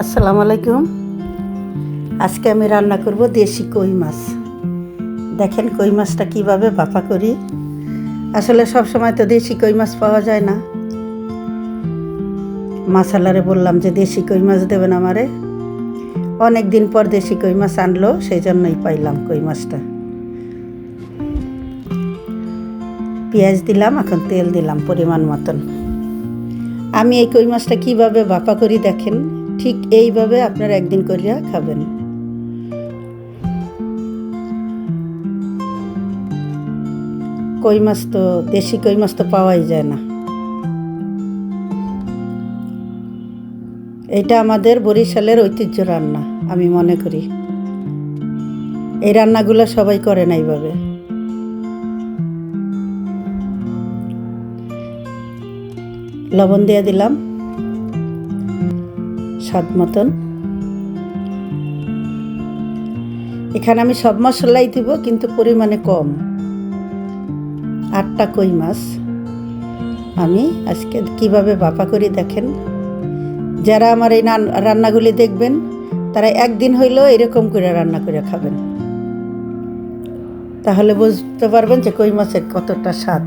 আসসালামু আলাইকুম। আজকে আমি রান্না করব দেশি কই মাছ। দেখেন কই মাছটা কিভাবে ভাপা করি। আসলে সব সময় তো দেশি কই মাছ পাওয়া যায় না। মাছালারে বললাম যে দেশি কই মাছ দেবেন আমারে। অনেক দিন পর দেশি কই মাছ আনলো, সেই জন্যই পাইলাম কই মাছটা। পেঁয়াজ দিলাম, এখন তেল দিলাম পরিমাণ মতন। আমি এই কই মাছটা কিভাবে ভাপা করি দেখেন, ঠিক এইভাবে আপনারা একদিন করিয়া খাবেন। কই মাছ তো দেশি কই মাছ তো পাওয়াই যায় না। এটা আমাদের বরিশালের ঐতিহ্য রান্না, আমি মনে করি। এই রান্নাগুলো সবাই করে না এইভাবে। লবণ দিয়ে দিলাম স্বাদ মতন। এখানে আমি সব মশলাই দিব, কিন্তু পরিমাণে কম। 8টা কই মাছ আমি আজকে কিভাবে ভাপা করি দেখেন। যারা আমার এই রান্নাগুলি দেখবেন তারা একদিন হইলেও এরকম করে রান্না করে খাবেন, তাহলে বুঝতে পারবেন যে কই মাছের কতটা স্বাদ।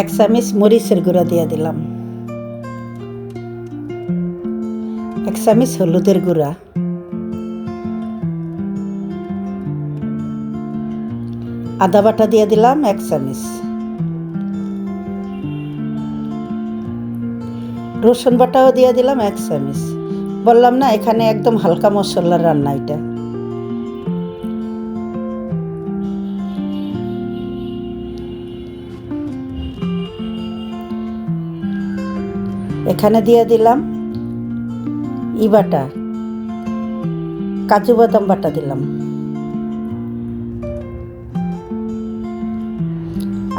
এক চামচ মরিচের গুঁড়া দিয়ে দিলাম, 1 চামচ হলুদের গুঁড়া, আদা বাটা দিয়ে দিলাম 1 চামচ, রসুন বাটাও দিয়ে দিলাম 1 চামচ। বললাম না এখানে একদম হালকা মশলার রান্না এটা। এখানে দিয়ে দিলাম বাটা, কাজু বাদাম বাটা দিলাম।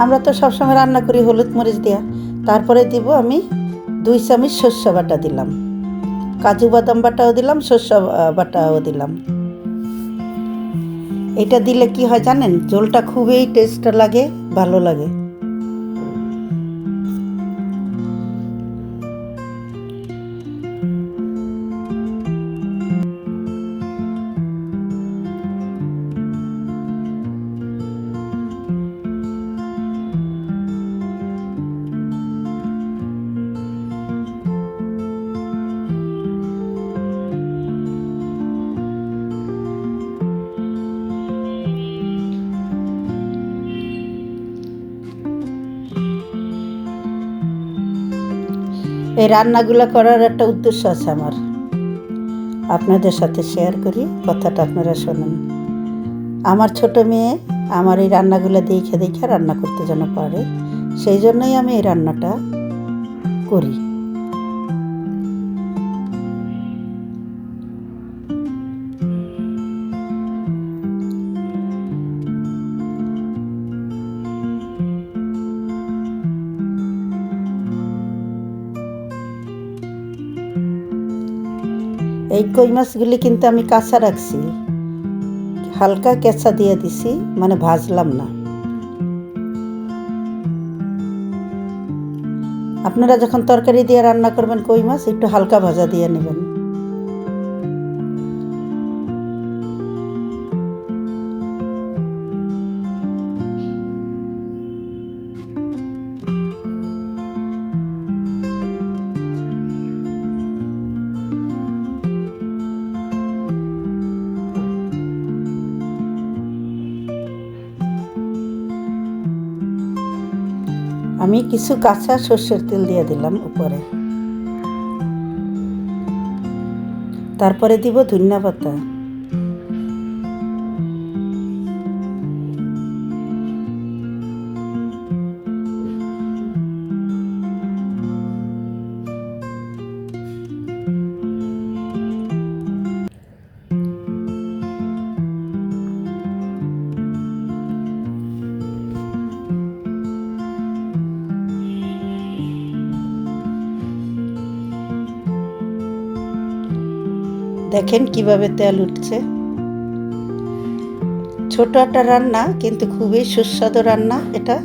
আমরা তো সবসময় রান্না করি হলুদ মরিচ দিয়া। তারপরে দিব আমি 2 চামচ শস্য বাটা দিলাম, কাজু বাদাম বাটাও দিলাম, শস্য বাটাও দিলাম। এটা দিলে কি হয় জানেন, ঝোলটা খুবই টেস্ট লাগে, ভালো লাগে। এই রান্নাগুলো করার একটা উদ্দেশ্য আছে আমার, আপনাদের সাথে শেয়ার করি, কথাটা আপনারা শোনেন। আমার ছোট মেয়ে আমার এই রান্নাগুলো দেখে দেখে রান্না করতে যেন পারে, সেই জন্যই আমি এই রান্নাটা করি। এই কই মাছগুলি কিন্তু আমি কাঁচা রাখছি, হালকা কেঁচা দিয়ে দিছি, মানে ভাজলাম না। আপনারা যখন তরকারি দিয়ে রান্না করবেন কই মাছ, একটু হালকা ভাজা দিয়ে নেবেন। আমি কিছু কাঁচা সর্ষের তেল দিয়ে দিলাম উপরে, তারপরে দিব ধনিয়া পাতা। দেখেন কিভাবে তেল উঠছে। ছোট একটা রান্না কিন্তু খুবই সুস্বাদু রান্না এটা।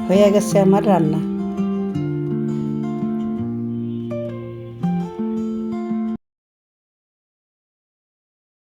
হয়ে গেছে আমার রান্না।